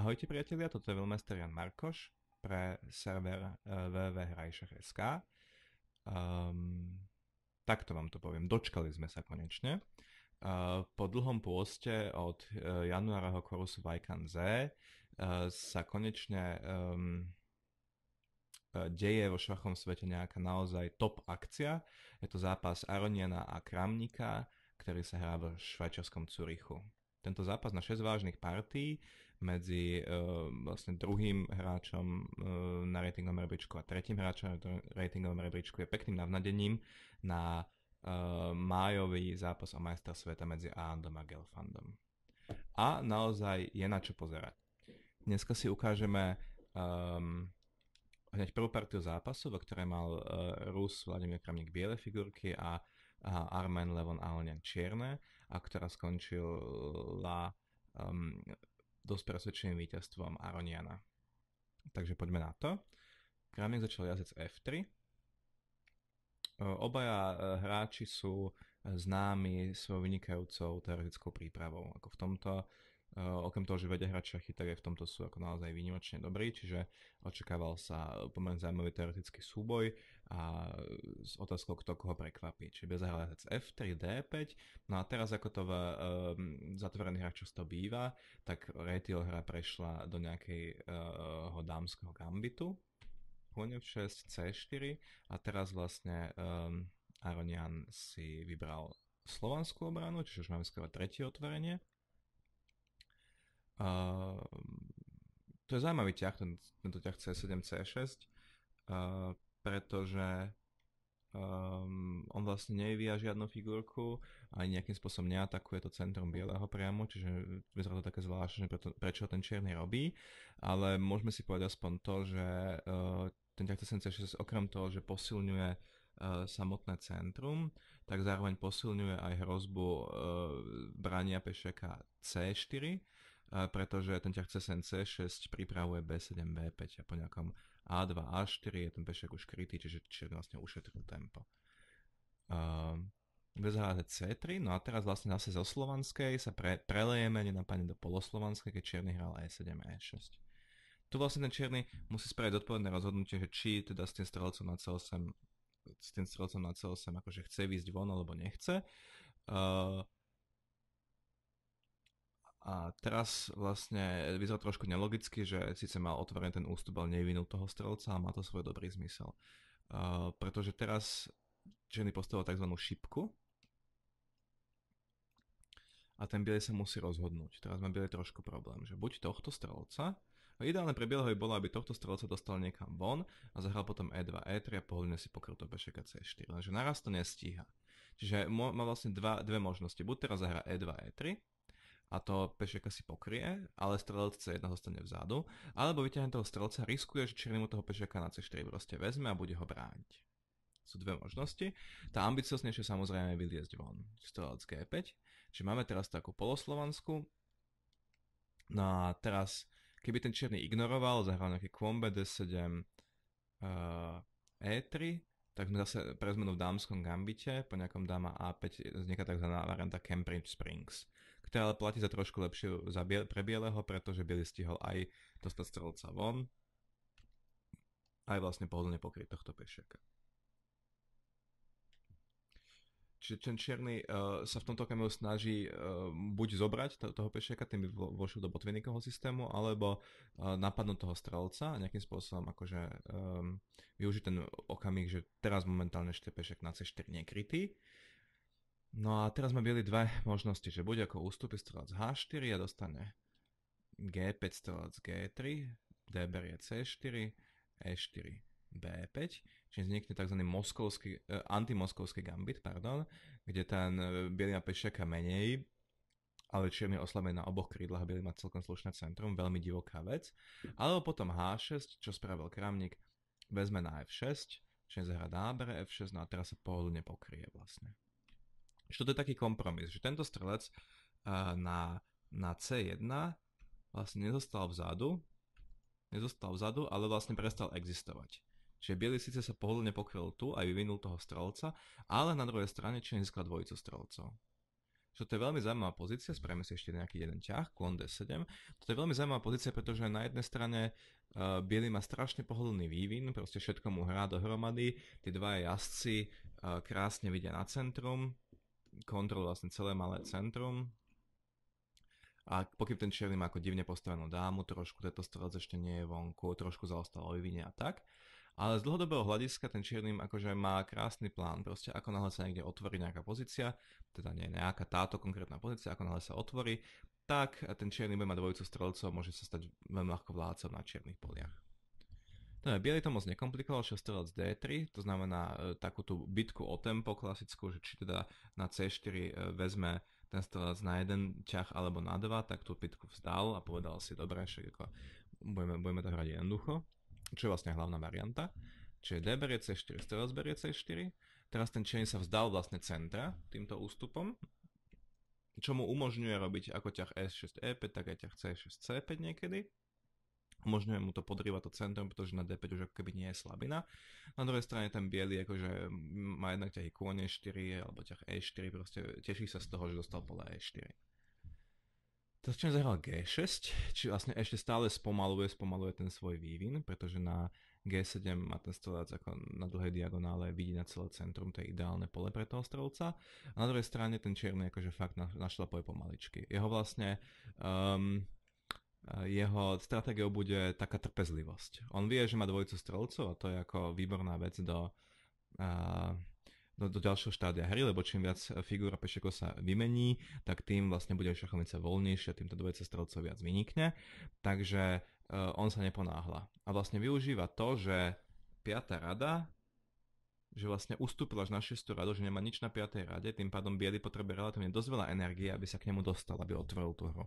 Ahojte priatelia, toto je Veľmester Jan Markoš pre server www.hrajšach.sk. Takto vám to poviem, dočkali sme sa konečne. Po dlhom pôste od januára Chorusu Vajkan Z sa konečne deje vo šachom svete nejaká naozaj top akcia. Je to zápas Aroniana a Kramnika, ktorý sa hrá v švajčiarskom Curychu. Tento zápas na 6 vážnych partí medzi vlastne druhým hráčom na ratingovom rebríčku a tretím hráčom na ratingovom rebríčku je pekným navnadením na májový zápas o majstra sveta medzi Aandom a Gelfandom. A naozaj je na čo pozerať. Dneska si ukážeme hneď prvú partiu zápasu, vo ktorej mal Rus Vladimír Kramník biele figurky a Armen Levon Alonian čierne, a ktorá skončila dosť presvedčeným víťazstvom Aroniana. Takže poďme na to. Kramník začal jazdec F3. Obaja hráči sú známi svojou vynikajúcou teoretickou prípravou. Ako v tomto, okrem toho, že vedia hrať šachy, tak aj v tomto sú ako naozaj výnimočne dobrí, čiže očakával sa pomerne zaujímavý teoretický súboj a s otázkou, kto koho prekvapí. Čiže bez hľadať F3, D5. No a teraz, ako to v zatvorených hrách často býva, tak retail hra prešla do nejakého dámskeho gambitu. Kôň F6, C4 a teraz vlastne Aronian si vybral slovanskú obranu, čiže už máme skoro tretie otvorenie. To je zaujímavý ťah, tento ťah C7, C6, pretože on vlastne nevyvíja žiadnu figurku ani nejakým spôsobom neatakuje to centrum bieleho priamo, čiže vyzerá to také zvláštne, prečo ten čierny robí, ale môžeme si povedať aspoň to, že ten ťah C6 okrem toho, že posilňuje samotné centrum, tak zároveň posilňuje aj hrozbu brania pešeka C4, pretože ten ťah C7, C6 pripravuje B7, B5 a po nejakom A2, A4 je ten pešek už krytý, čiže vlastne ušetril tempo. Bez hľadať C3, no a teraz vlastne zase zo slovanskej sa prelejeme nenapadne do poloslovanskej, keď čierny hral E7, E6. Tu vlastne ten čierny musí spraviť zodpovedné rozhodnutie, že či teda s tým strelcom na C8 akože chce výjsť von alebo nechce. A teraz vlastne vyzerá trošku nelogicky, že síce mal otvorený ten ústup, ale nevyvinul toho strelca a má to svoj dobrý zmysel. Pretože teraz čierny postavil tzv. Šipku a ten biely sa musí rozhodnúť. Teraz má biely trošku problém, že buď tohto strelca, a ideálne pre bieleho by bolo, aby tohto strelca dostal niekam von a zahral potom E2, E3 a pohodlne si pokryl to pešeka C4, lenže naraz to nestíha. Čiže má vlastne dve možnosti. Buď teraz zahrá E2, E3 a to pešeka si pokrie, ale strelec C1 zostane vzadu, alebo vyťahne toho strelca, riskuje, že čierny mu toho pešeka na C4 proste vezme a bude ho brániť. Sú dve možnosti. Tá ambiciosnejšia samozrejme je vyliezť von. Strelec G5. Čiže máme teraz takú poloslovanskú. No a teraz keby ten čierny ignoroval, zahral nejaké kômbe D7, E3, tak sme zase pre zmenu v dámskom gambite, po nejakom dáma A5 vzniká tzv. Varianta Cambridge Springs, ktorá ale platí za trošku lepšiu pre bieleho, pretože biely stihol aj dostať strelca von, aj vlastne pohodlne pokryť tohto pešeka. Čiže ten čierny sa v tomto okamihu snaží buď zobrať toho pešeka, tým by vošiel do botvinníkovho systému, alebo napadnúť toho strelca a nejakým spôsobom akože využiť ten okamih, že teraz momentálne ešte pešek na C4 nekrytý. No a teraz má biely dve možnosti, že buď ako ústupy strelec H4 a dostane G5 strelec G3, D berie C4, E4, B5, čiže vznikne tzv. Antimoskovský gambit, kde ten biely má pešeka menej, ale čierny oslabený na oboch krídlach a biely má celkom slušné centrum, veľmi divoká vec. Alebo potom H6, čo spravil Kramník, vezme na F6, čiže zahrá nábere F6, no a teraz sa pohodlne pokrie vlastne. Čiže to je taký kompromis, že tento strelec na C1 vlastne nezostal vzadu, ale vlastne prestal existovať. Čiže biely síce sa pohodlne pokryl tu, aj vyvinul toho strelca, ale na druhej strane čierny získal dvojicu strelcov. Čo to je veľmi zaujímavá pozícia, spravíme si ešte nejaký jeden ťah, klon D7. Toto je veľmi zaujímavá pozícia, pretože na jednej strane biely má strašne pohodlný vývin, proste všetko mu hrá dohromady, tí dvaja jazdci krásne vidia na centrum, kontrolujú vlastne celé malé centrum, a pokým ten čierny má ako divne postavenú dámu, trošku tento strelec ešte nie je vonku, trošku zaostal o vývine a tak. Ale z dlhodobého hľadiska ten čierny akože má krásny plán. Proste ako náhle sa niekde otvorí nejaká pozícia, teda nie nejaká táto konkrétna pozícia, ako náhle sa otvorí, tak ten čierny bude mať dvojicu strelcov a môže sa stať veľmi ľahko vládcom na čiernych poliach. No, bielý to moc nekomplikoval, šiel strelec D3, to znamená takú tú bitku o tempo klasickú, že či teda na C4 vezme ten strelec na jeden ťah alebo na dva, tak tú bitku vzdal a povedal si, dobre, však ako budeme to hrať jednoducho, čo je vlastne hlavná varianta. Čiže D berie C4, strelec berie C4, teraz ten čierny sa vzdal vlastne centra týmto ústupom, čo mu umožňuje robiť ako ťah S6 E5, tak aj ťah C6 C5 niekedy. Umožňuje mu to podrývať to centrum, pretože na D5 už ako keby nie je slabina. Na druhej strane ten biely akože má jednak ťahy kôň E4 alebo ťah E4, proste teší sa z toho, že dostal pole E4. Teraz čo zahral G6, či vlastne ešte stále spomaluje ten svoj vývin, pretože na G7 má ten strelec ako na dlhej diagonále vidí na celé centrum, to je ideálne pole pre toho strelca. A na druhej strane ten čierny akože fakt našlapuje pomaličky. Jeho stratégiou bude taká trpezlivosť. On vie, že má dvojicu strelcov a to je ako výborná vec do ďalšieho štádia hry, lebo čím viac figúra pešekov sa vymení, tak tým vlastne bude šachovnica voľnejšia, tým tá dvojica strelcov viac vynikne. Takže on sa neponáhla. A vlastne využíva to, že 5. rada, že vlastne ustúpil až na 6. radu, že nemá nič na 5. rade, tým pádom biely potrebuje relatívne dosť veľa energie, aby sa k nemu dostal, aby otvoril tú hru.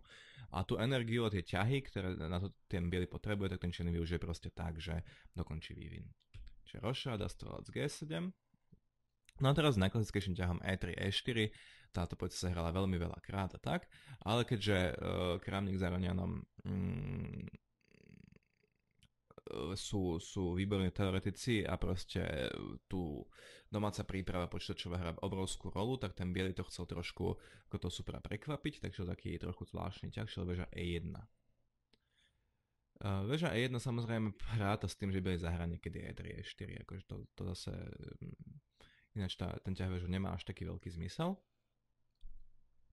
A tú energiu a tie ťahy, ktoré na to ten biely potrebuje, tak ten čierny využije proste tak, že dokončí vývin. Čiže rošáda strelec G7. No a teraz najklasickejším ťahom E3, E4, táto pozícia sa hrala veľmi veľa krát a tak, ale keďže Kramník s Aronianom sú výborní teoretici a proste tu domáca príprava počítačová hrá obrovskú rolu, tak ten biely to chcel trošku ako to supera prekvapiť, takže taký trochu zvláštny ťah, šiel väža E1. Väža E1 samozrejme hráta s tým, že biely zahrá niekedy E3, E4, akože to zase ináč ten ťah väžu nemá až taký veľký zmysel.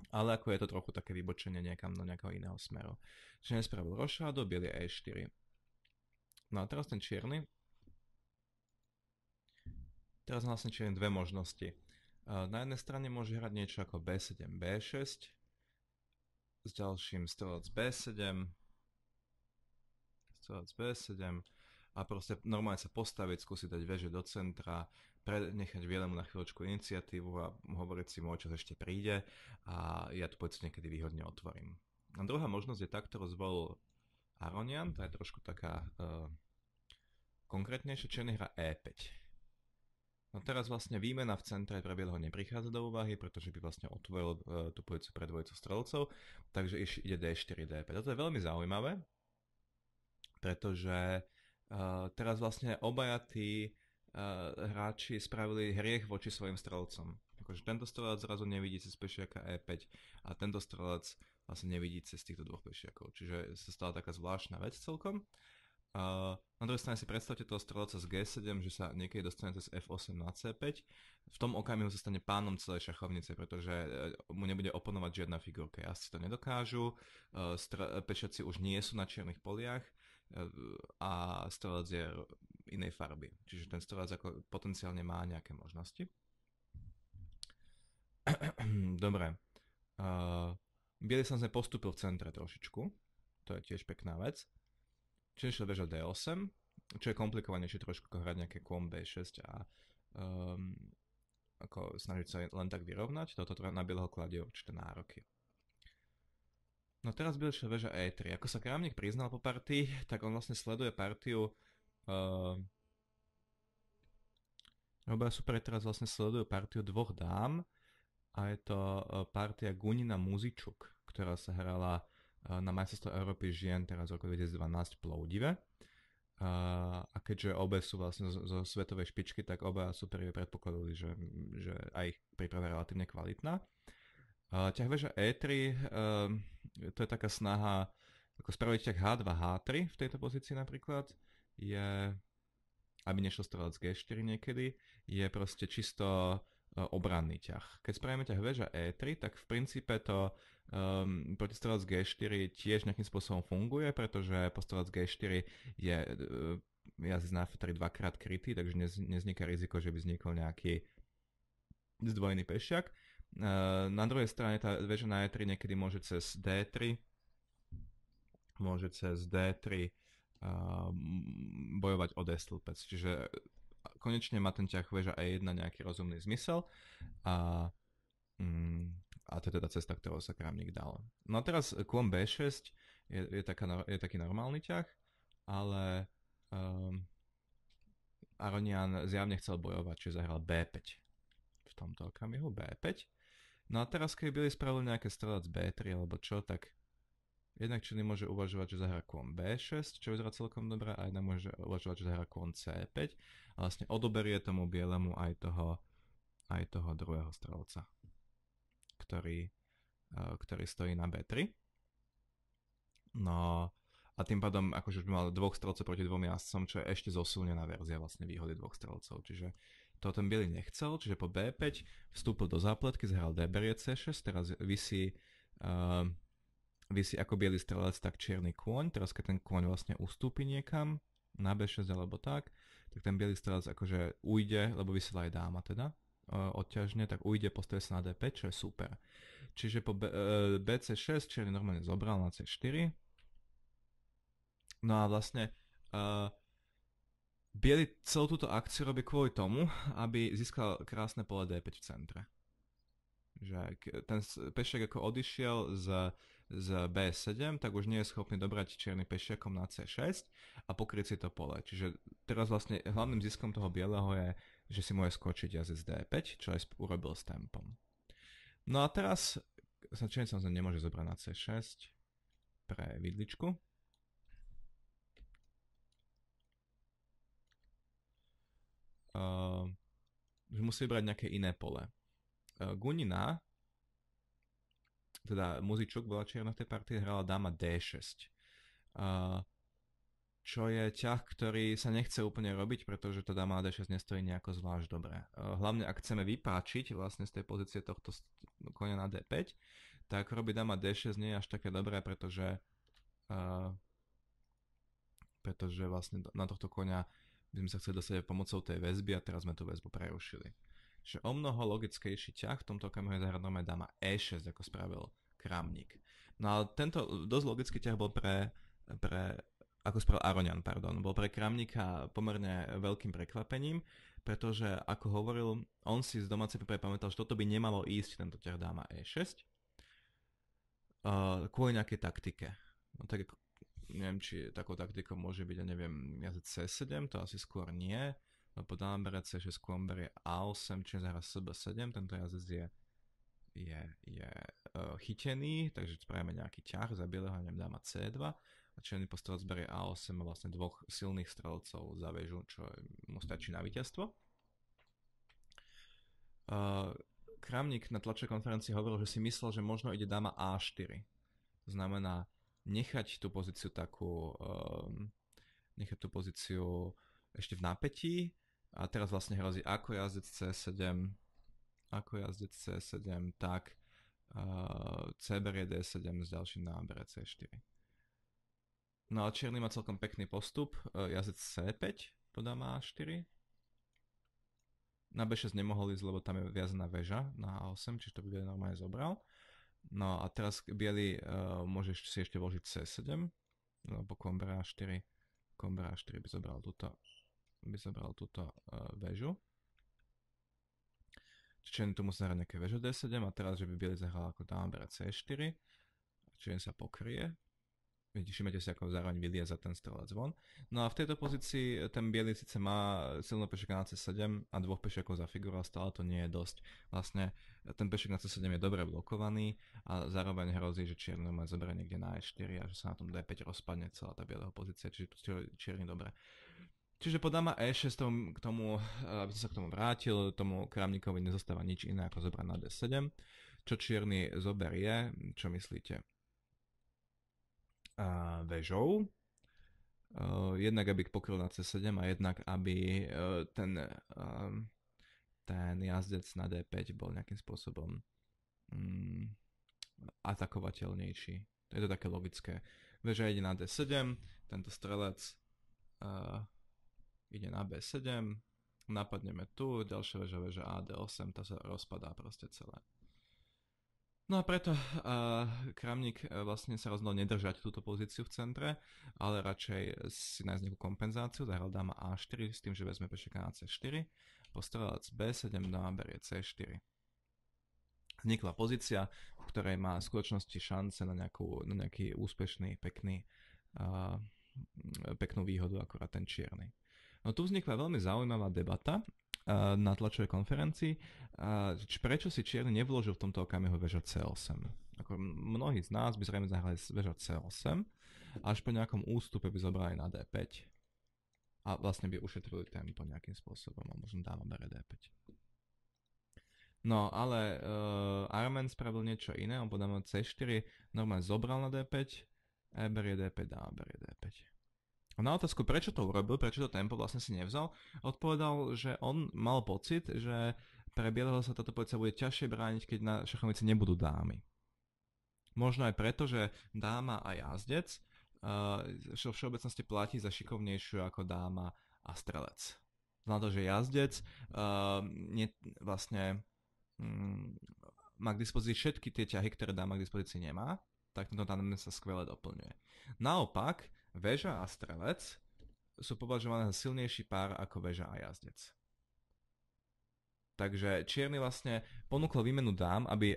Ale ako je to trochu také vybočenie niekam do nejakého iného smeru. Čiže nespravil rošádo, biely E4. No a teraz ten čierny. Teraz vlastne čierny dve možnosti. Na jednej strane môže hrať niečo ako B7, B6. S ďalším strelec B7. Strelec B7. A proste normálne sa postaviť, skúsiť dať veže do centra, nechať bielemu na chvíľočku iniciatívu a hovoriť si, môj čas ešte príde a ja tu povedzme niekedy výhodne otvorím. A druhá možnosť je tá, ktorú zvolil Aronian, tá je trošku taká konkrétnejšia, čierny hra E5. No teraz vlastne výmena v centre pre bieleho neprichádza do úvahy, pretože by vlastne otvoril tú pozíciu pre dvojicu strelcov, takže ide D4, D5. Toto je veľmi zaujímavé, pretože teraz vlastne obaja tí hráči spravili hriech voči svojim strelcom. Akože tento strelec zrazu nevidí cez pešiaka E5 a tento strelec vlastne nevidí cez týchto dvoch pešiakov. Čiže sa stala taká zvláštna vec celkom. Na druhej strane si predstavte toho strelca z G7, že sa niekedy dostane cez F8 na C5. V tom okamihu sa stane pánom celej šachovnice, pretože mu nebude oponovať žiadna figurka. Jazdci to nedokážu, pešiaci už nie sú na čiernych poliach a strelec je inej farby. Čiže ten strelec ako potenciálne má nejaké možnosti. Dobre. Bielý samozrejme postúpil v centre trošičku. To je tiež pekná vec. Čiže šiel väža D8, čo je komplikovanejšie trošku ako hrať nejaké kôň B6 a ako snažiť sa len tak vyrovnať. Toto na bieleho kladie určité nároky. No teraz byl šiel väža E3. Ako sa Kramník priznal po partii, tak on vlastne sleduje partiu obaja superi teraz vlastne sledujú partiu dvoch dám a je to partia Gunina Muzičuk, ktorá sa hrala na majstrovstve Európy žien teraz v roku 2012 v Plovdive. A keďže obe sú vlastne zo svetovej špičky, tak obaja superi predpokladali, že aj ich príprava je relatívne kvalitná. Ťah väža E3, to je taká snaha ako spraviť ťah H2, H3 v tejto pozícii napríklad, je, aby nešiel strelec G4 niekedy, je proste čisto obranný ťah. Keď spravíme ťah väža E3, tak v princípe to protistrelec G4 tiež nejakým spôsobom funguje, pretože postrelec G4 je jazdec na F3 dvakrát krytý, takže nezniká riziko, že by vznikol nejaký zdvojený pešiak. Na druhej strane tá väža na E3 niekedy môže cez D3 bojovať o D stĺpec. Čiže konečne má ten ťah väža E1 nejaký rozumný zmysel a, a to je teda cesta, ktorou sa Kramník dal. No a teraz kôň B6 je taký normálny ťah, ale Aronian zjavne chcel bojovať, čiže zahral B5 v tomto okamihu, B5. No a teraz, keď byli spravili nejaké strelec B3 alebo čo, tak jednak černý môže uvažovať, že zahrá kôň B6, čo vyzerá celkom dobré, a jednak môže uvažovať, že zahrá kôň C5 a vlastne odoberie tomu bielemu aj toho druhého strelca, ktorý stojí na B3. No a tým pádom akože už by mal dvoch strelcov proti dvom jazdcom, čo je ešte zosilnená verzia vlastne výhody dvoch strelcov. Čiže to ten biely nechcel, čiže po B5 vstúpil do zápletky, zahral D berie C6, teraz visí ako biely strelec, tak čierny kôň. Teraz keď ten kôň vlastne ustúpi niekam na B6 alebo tak ten biely strelec akože ujde, lebo vysiela aj dáma teda odťažne, tak ujde, postaví sa na D5, čo je super. Čiže po BC6 čierny normálne zobral na C4. No a vlastne biely celú túto akciu robí kvôli tomu, aby získal krásne pole D5 v centre. Že ten pešiak ako odišiel z B7, tak už nie je schopný dobrať čierny pešiakom na C6 a pokryť si to pole. Čiže teraz vlastne hlavným ziskom toho bieleho je, že si môže skočiť jazdec D5, čo aj urobil s tempom. No a teraz sa čierny samozrejme nemôže zobrať na C6 pre vidličku. Musí brať nejaké iné pole. Gunina, teda Muzičuk bola čierna v tej partii, hrala dáma D6. Čo je ťah, ktorý sa nechce úplne robiť, pretože tá dáma D6 nestojí nejako zvlášť dobre. Hlavne ak chceme vypáčiť vlastne z tej pozície tohto konia na D5, tak robiť dáma D6 nie je až také dobré, pretože vlastne na tohto konia by sme sa chceli dostať pomocou tej väzby a teraz sme tú väzbu prerušili. Čiže o mnoho logickejší ťah v tomto okamihu je zahrať normálne dáma E6, ako spravil Kramník. No a tento dosť logický ťah bol ako spravil Aronian, bol pre Kramníka pomerne veľkým prekvapením, pretože ako hovoril, on si z domácej prípravy pamätal, že toto by nemalo ísť, tento ťah dáma E6, kvôli nejakej taktike. No tak neviem, či takou taktikou môže byť, ja neviem, jazdec C7, to asi skôr nie. Po dáme berie C6, kôň berie A8, čiže zahra SB7, tento jazdec je chytený, takže spravíme nejaký ťah za bieleho, neviem, dáma C2 a čierny postrelec berie A8 a vlastne dvoch silných strelcov za väžu, čo mu stačí na víťazstvo. Kramník na tlačovej konferencii hovoril, že si myslel, že možno ide dáma A4. To znamená nechať tú pozíciu ešte v napätí a teraz vlastne hrozí ako jazdec C7, tak C berie D7 s ďalším dáma berie C4. No a čierny má celkom pekný postup, jazdec C5 po dáma A4. Na B6 nemohol ísť, lebo tam je viazaná väža na A8, čiže to by normálne zobral. No a teraz biely môže si ešte vložiť C7, lebo kôň berie A4 by zobral túto väžu. Čiže tu musí zahrať nejaké väžo D7 a teraz, že by biely zahral ako dáma berie C4, čiže sa pokrie. Všimnete si, ako zároveň vylieza ten strelec von. No a v tejto pozícii ten biely síce má silnú pešiaka na C7 a dvoch pešiakov za figuru, ale stále to nie je dosť. Vlastne ten pešiak na C7 je dobre blokovaný a zároveň hrozí, že čierny má zoberie niekde na E4 a že sa na tom D5 rozpadne celá tá bieleho pozícia, čiže čierny dobre. Čiže po dáma E6 k tomu, aby som sa k tomu vrátil, tomu Kramníkovi nezostáva nič iné ako zobrať na D7. čo čierny zoberie, čo myslíte? Vežou, jednak aby pokryl na C7 a jednak aby ten jazdec na D5 bol nejakým spôsobom atakovateľnejší. Je to také logické. Veža ide na D7, tento strelec ide na B7, napadneme tu, ďalšia veža A D8, tá sa rozpadá proste celé. No a preto Kramník vlastne sa rozhodol nedržať túto pozíciu v centre, ale radšej si nájsť nejakú kompenzáciu, zahral dáma A4 s tým, že vezme pešeka na C4, postrelec B7, dáma berie C4. Vznikla pozícia, v ktorej má v skutočnosti šance na nejaký úspešný, peknú výhodu, akurát ten čierny. No tu vznikla veľmi zaujímavá debata na tlačovej konferencii, prečo si čierny nevložil v tomto okamihu veža C8. Ako mnohí z nás by zrejme zahrali veža C8, až po nejakom ústupe by zobrali na D5 a vlastne by ušetrili tempo nejakým spôsobom a možno dáma bere D5. No, ale Armen spravil niečo iné, on podľa mňa C4 normálne zobral na D5, E berie D5, dáma berie D5. Na otázku, prečo to urobil, prečo to tempo vlastne si nevzal, odpovedal, že on mal pocit, že pre bieleho sa táto pozícia bude ťažšie brániť, keď na šachovnici nebudú dámy. Možno aj preto, že dáma a jazdec v všeobecnosti platí za šikovnejšiu ako dáma a strelec. Znamená to, že jazdec má k dispozícii všetky tie ťahy, ktoré dáma k dispozícii nemá, tak tento tandem sa skvele doplňuje. Naopak, veža a strelec sú považované za silnejší pár ako veža a jazdec. Takže čierny vlastne ponúkol výmenu dám, aby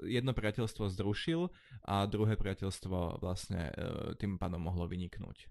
jedno priateľstvo zrušil a druhé priateľstvo vlastne tým pádom mohlo vyniknúť.